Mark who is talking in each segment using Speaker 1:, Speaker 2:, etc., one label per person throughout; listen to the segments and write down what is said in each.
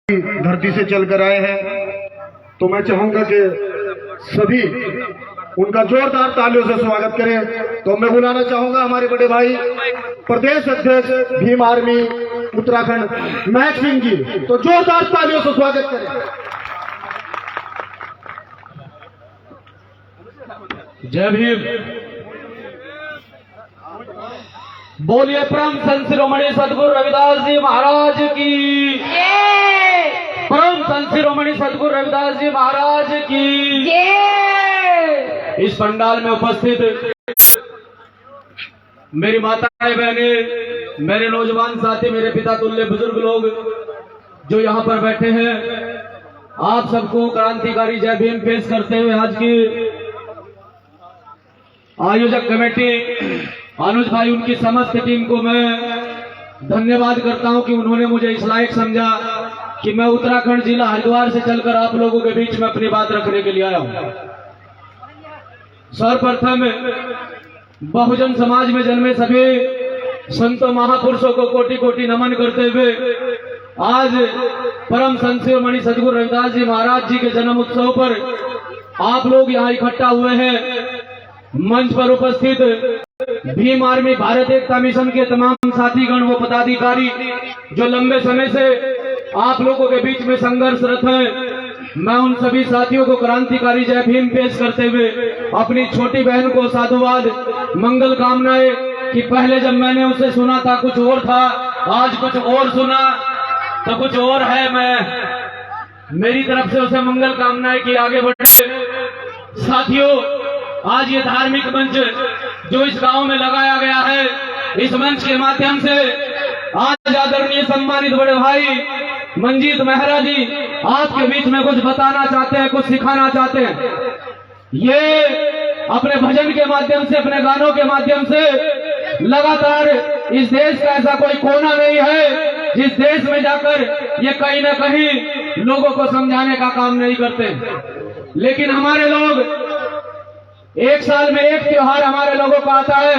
Speaker 1: धरती से चलकर आए हैं, तो मैं चाहूंगा कि सभी उनका जोरदार तालियों से स्वागत करें। तो मैं बुलाना चाहूंगा हमारे बड़े भाई प्रदेश अध्यक्ष भीम आर्मी उत्तराखंड महक सिंह जी, तो जोरदार तालियों से स्वागत करें।
Speaker 2: जय भीम। बोलिए परम संत शिरोमणि सदगुरु रविदास जी महाराज की। परम संत शिरोमणि सदगुरु रविदास जी महाराज की। इस पंडाल में उपस्थित मेरी माताएं बहनें, मेरे नौजवान साथी, मेरे पिता तुल्य बुजुर्ग लोग जो यहाँ पर बैठे हैं, आप सबको क्रांतिकारी जय भीम पेश करते हुए आज की आयोजक कमेटी अनुज भाई, उनकी समस्त टीम को मैं धन्यवाद करता हूं कि उन्होंने मुझे इस लायक समझा कि मैं उत्तराखंड जिला हरिद्वार से चलकर आप लोगों के बीच में अपनी बात रखने के लिए आया हूं। सर्वप्रथम बहुजन समाज में जन्मे सभी संतों महापुरुषों को कोटि कोटि नमन करते हुए आज परम संत शिरोमणि सदगुरु रविदास जी महाराज जी के जन्म उत्सव पर आप लोग यहाँ इकट्ठा हुए हैं। मंच पर उपस्थित भीम आर्मी भारत एकता मिशन के तमाम साथीगण व पदाधिकारी जो लंबे समय से आप लोगों के बीच में संघर्षरत हैं, मैं उन सभी साथियों को क्रांतिकारी जय भीम पेश करते हुए अपनी छोटी बहन को साधुवाद मंगल कामनाएं कि पहले जब मैंने उसे सुना था कुछ और था, आज कुछ और सुना तो कुछ और है। मैं मेरी तरफ से उसे मंगल कामनाएं कि आगे बढ़े। साथियों, आज ये धार्मिक मंच जो इस गांव में लगाया गया है, इस मंच के माध्यम से आज आदरणीय सम्मानित बड़े भाई मंजीत मेहरा जी आपके बीच में कुछ बताना चाहते हैं, कुछ सिखाना चाहते हैं। ये अपने भजन के माध्यम से, अपने गानों के माध्यम से लगातार इस देश का ऐसा कोई कोना नहीं है जिस देश में जाकर ये कहीं ना कहीं लोगों को समझाने का काम नहीं करते। लेकिन हमारे लोग एक साल में एक त्योहार हमारे लोगों का आता है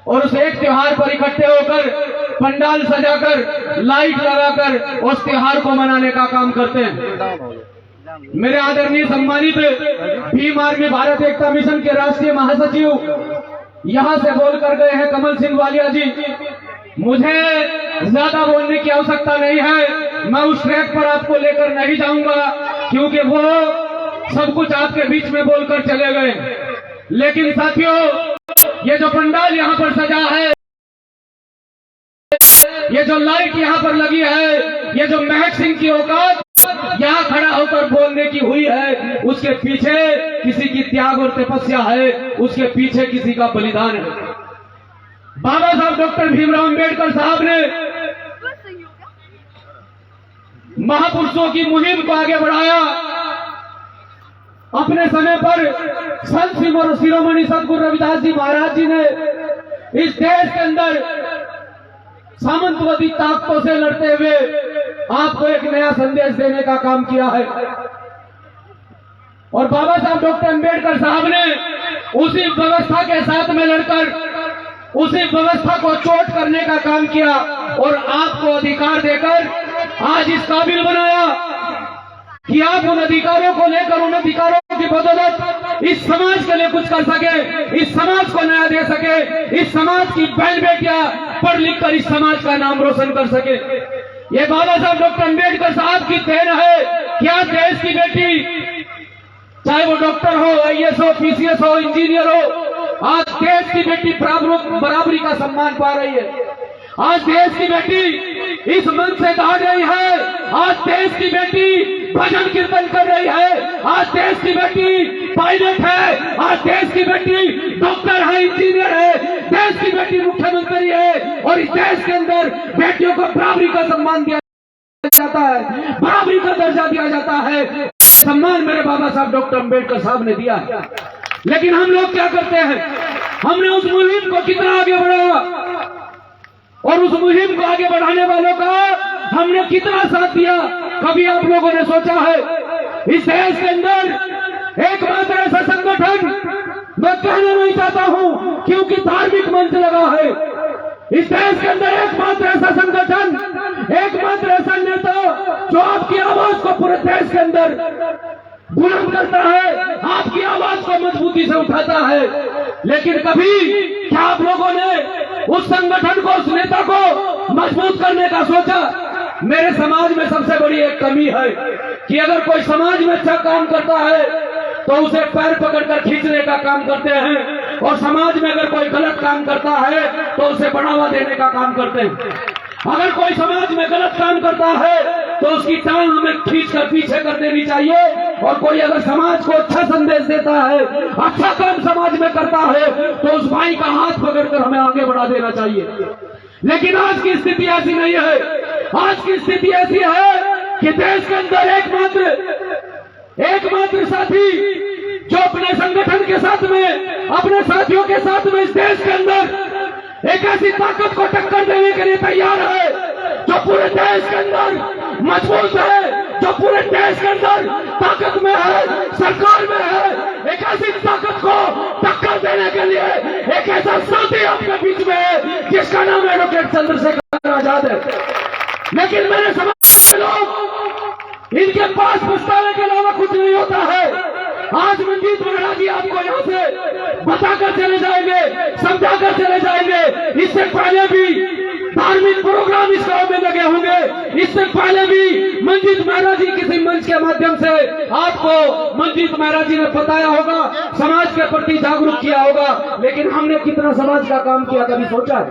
Speaker 2: और उस एक त्योहार पर इकट्ठे होकर पंडाल सजाकर लाइट लगाकर उस त्योहार को मनाने का काम करते हैं। मेरे आदरणीय सम्मानित भीम आर्मी भारत एकता मिशन के राष्ट्रीय महासचिव यहां से बोलकर गए हैं कमल सिंह वालिया जी। मुझे ज्यादा बोलने की आवश्यकता नहीं है, मैं उस ट्रैक पर आपको लेकर नहीं जाऊंगा क्योंकि वो सब कुछ आपके बीच में बोलकर चले गए। लेकिन साथियों, ये जो पंडाल यहाँ पर सजा है, ये जो लाइट यहाँ पर लगी है, ये जो महक सिंह की औकात यहाँ खड़ा होकर बोलने की हुई है, उसके पीछे किसी की त्याग और तपस्या है, उसके पीछे किसी का बलिदान है। बाबा साहब डॉक्टर भीमराव अंबेडकर साहब ने महापुरुषों की मुहिम को आगे बढ़ाया। अपने समय पर संत शिरोमणि सदगुरु रविदास जी महाराज जी ने इस देश के अंदर सामंतवादी ताकतों से लड़ते हुए आपको एक नया संदेश देने का काम किया है। और बाबा साहब डॉक्टर अंबेडकर साहब ने उसी व्यवस्था के साथ में लड़कर उसी व्यवस्था को चोट करने का काम किया और आपको अधिकार देकर आज इस काबिल बनाया कि आप उन अधिकारों को लेकर, उन अधिकारों की बदौलत इस समाज के लिए कुछ कर सके, इस समाज को नया दे सके, इस समाज की बहन बेटियां पढ़ लिख कर इस समाज का नाम रोशन कर सके। ये बाबा साहब डॉक्टर अंबेडकर साहब की देन है। क्या देश की बेटी, चाहे वो डॉक्टर हो, IAS हो, PCS हो, इंजीनियर हो, आज देश की बेटी बराबरी का सम्मान पा रही है। आज देश की बेटी इस मंच से दौड़ रही है। आज देश की बेटी भजन कीर्तन कर रही है। आज देश की बेटी पायलट है। आज देश की बेटी डॉक्टर है, इंजीनियर है। देश की बेटी मुख्यमंत्री है। और इस देश के अंदर बेटियों को बराबरी का सम्मान दिया जाता है, बराबरी का दर्जा दिया जाता है। सम्मान मेरे बाबा साहब डॉक्टर अंबेडकर साहब ने दिया। लेकिन हम लोग क्या करते हैं, हमने उस मुहिम को कितना आगे बढ़ाया और उस मुहिम को आगे बढ़ाने वालों का हमने कितना साथ दिया। कभी आप लोगों ने सोचा है इस देश के अंदर एकमात्र ऐसा संगठन, मैं कहना नहीं चाहता हूं क्योंकि धार्मिक मंच लगा है, इस देश के अंदर एकमात्र ऐसा संगठन, एकमात्र ऐसा नेता जो आपकी आवाज को पूरे देश के अंदर बुलंद करता है, आपकी आवाज को मजबूती से उठाता है। लेकिन कभी क्या आप लोगों ने उस संगठन को, उस नेता को मजबूत करने का सोचा? मेरे समाज में सबसे बड़ी एक कमी है कि अगर कोई समाज में अच्छा काम करता है तो उसे पैर पकड़कर खींचने का काम करते हैं, और समाज में अगर कोई गलत काम करता है तो उसे बढ़ावा देने का काम करते हैं। अगर कोई समाज में गलत काम करता है तो उसकी टांग हमें खींचकर पीछे कर देनी चाहिए, और कोई अगर समाज को अच्छा संदेश देता है, अच्छा काम समाज में करता है, तो उस भाई का हाथ पकड़कर हमें आगे बढ़ा देना चाहिए। लेकिन आज की स्थिति ऐसी नहीं है। आज की स्थिति ऐसी है कि देश के अंदर एकमात्र साथी जो अपने संगठन के साथ में, अपने साथियों के साथ में इस देश के अंदर एक ऐसी ताकत को टक्कर देने के लिए तैयार है जो पूरे देश के अंदर मजबूत है, जो पूरे देश के अंदर ताकत में है, सरकार में है। एक ऐसी ताकत को टक्कर देने के लिए एक ऐसा साथी आपके बीच में है जिसका नाम एडवोकेट चंद्रशेखर आजाद है। लेकिन मेरे समाज के लोग, इनके पास पछताने के अलावा कुछ नहीं होता है। आज मंजीत महाराज जी आपको यहाँ से बताकर चले जाएंगे, समझाकर चले जाएंगे। इससे पहले भी धार्मिक प्रोग्राम इस गांव में लगे होंगे, इससे पहले भी मंजीत महाराज जी किसी मंच के माध्यम से आपको मंजीत महाराज जी ने बताया होगा, समाज के प्रति जागरूक किया होगा। लेकिन हमने कितना समाज का काम किया, कभी सोचा है?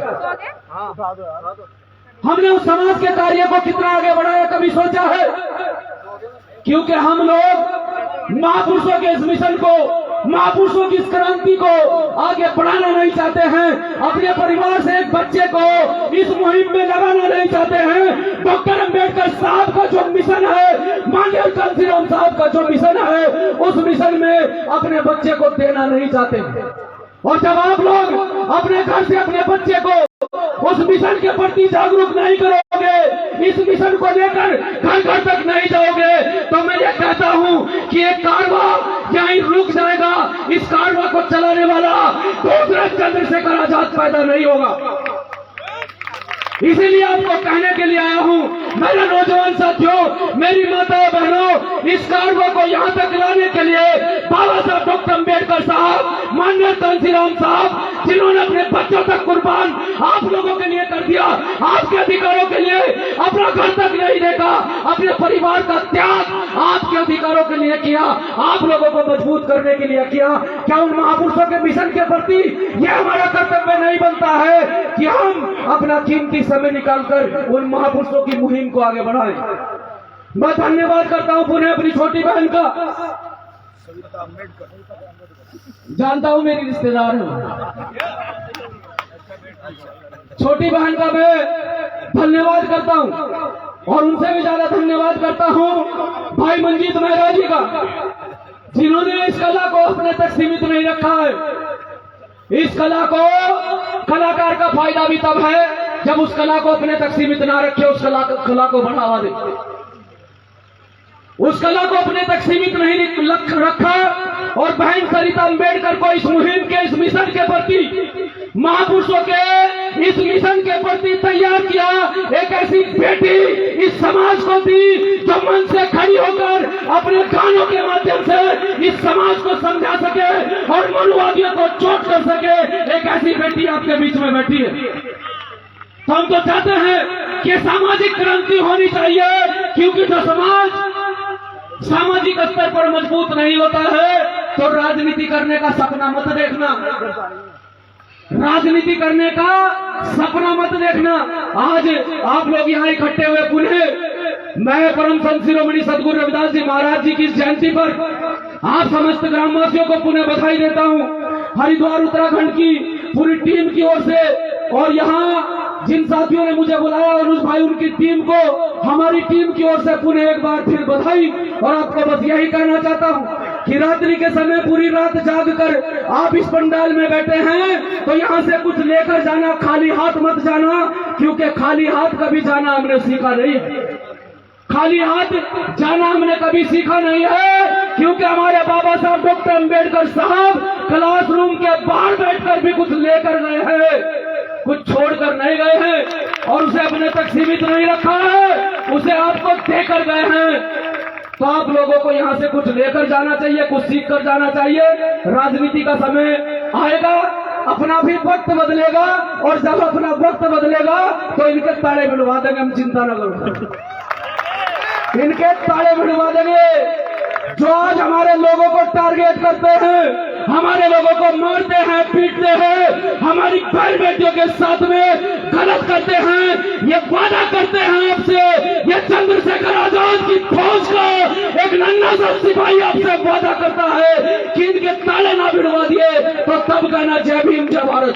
Speaker 2: हमने उस समाज के कार्य को कितना आगे बढ़ाया, कभी सोचा है? क्योंकि हम लोग महापुरुषों के इस मिशन को, महापुरुषों की इस क्रांति को आगे बढ़ाना नहीं चाहते हैं। अपने परिवार से एक बच्चे को इस मुहिम में लगाना नहीं चाहते हैं। डॉक्टर अंबेडकर साहब का जो मिशन है, माननीय कांशीराम साहब का जो मिशन है, उस मिशन में अपने बच्चे को देना नहीं चाहते। और जब आप लोग अपने घर से अपने बच्चे को उस मिशन के प्रति जागरूक नहीं करोगे, इस मिशन को लेकर घर घर तक नहीं जाओगे, तो मैं ये कहता हूँ कि एक कारवा यहीं रुक जाएगा। इस कारवा को चलाने वाला दूसरा चंद्रशेखर आजाद पैदा नहीं होगा। इसीलिए आपको कहने के लिए आया हूँ, मेरे नौजवान साथियों, मेरी माताओं बहनों, इस कारवा को यहाँ तक लाने के लिए बाबा साहब डॉक्टर अंबेडकर साहब, माननीय कांशीराम साहब, जिन्होंने अपने बच्चों तक कुर्बान आप लोगों के लिए कर दिया, आपके अधिकारों के लिए अपना घर तक नहीं देखा, अपने परिवार का त्याग आपके अधिकारों के लिए किया, आप लोगों को मजबूत करने के लिए किया। क्या उन महापुरुषों के मिशन के प्रति यह हमारा कर्तव्य नहीं बनता है कि हम अपना कीमती समय निकालकर उन महापुरुषों की मुहिम को आगे बढ़ाएं? मैं धन्यवाद करता हूं पुनः अपनी छोटी बहन का, जानता हूं मेरी रिश्तेदार है, छोटी बहन का मैं धन्यवाद करता हूं। और उनसे भी ज्यादा धन्यवाद करता हूं भाई मंजीत महाराज जी का, जिन्होंने इस कला को अपने तक सीमित नहीं रखा है। इस कला को, कलाकार का फायदा भी तब है जब उस कला को अपने तक सीमित ना रखे, उस कला को बढ़ावा दे। उस कला को अपने तक सीमित नहीं रखा और बहन सरिता अंबेडकर को इस मुहिम के, इस मिशन के प्रति, महापुरुषों के इस मिशन के प्रति तैयार किया। एक ऐसी बेटी इस समाज को दी जो मन से खड़ी होकर अपने गानों के माध्यम से इस समाज को समझा सके और मनुवादियों को चोट कर सके। एक ऐसी बेटी आपके बीच में बैठी है। तो हम तो चाहते हैं कि सामाजिक क्रांति होनी चाहिए, क्योंकि जो समाज सामाजिक स्तर पर मजबूत नहीं होता है तो राजनीति करने का सपना मत देखना, राजनीति करने का सपना मत देखना। आज आप लोग यहाँ इकट्ठे हुए पुनः मैं परम संत शिरोमणि सदगुरु रविदास जी महाराज जी की इस जयंती पर आप समस्त ग्रामवासियों को पुनः बधाई देता हूँ। हरिद्वार उत्तराखंड की पूरी टीम की ओर से और यहाँ जिन साथियों ने मुझे बुलाया अनुज भाई, उनकी टीम को, हमारी टीम की ओर से पुनः एक बार फिर बधाई। और आपको बस यही कहना चाहता हूँ कि रात्रि के समय पूरी रात जाग कर आप इस पंडाल में बैठे हैं तो यहाँ से कुछ लेकर जाना, खाली हाथ मत जाना, क्योंकि खाली हाथ कभी जाना हमने सीखा नहीं है। खाली हाथ जाना हमने कभी सीखा नहीं है, क्योंकि हमारे बाबा साहब डॉक्टर अंबेडकर साहब क्लासरूम के बाहर बैठकर भी कुछ लेकर गए हैं। कुछ छोड़कर नहीं गए हैं और उसे अपने तक सीमित नहीं रखा है, उसे आपको देकर गए हैं। तो आप लोगों को यहाँ से कुछ लेकर जाना चाहिए, कुछ सीख कर जाना चाहिए। राजनीति का समय आएगा, अपना भी वक्त बदलेगा, और जब अपना वक्त बदलेगा तो इनके ताड़े भिड़वा देंगे, हम चिंता न करो, इनके ताड़े भिड़वा देंगे। जो आज हमारे लोगों को टारगेट करते हैं, हमारे लोगों को मारते हैं, पीटते हैं, हमारी बहन बेटियों के साथ में गलत करते हैं, ये वादा करते हैं आपसे, ये चंद्रशेखर आजाद की फौज का एक नन्हा सा सिपाही आपसे वादा करता है कि इनके ताले ना भिड़वा दिए तो तब कहना जय भीम जय भारत।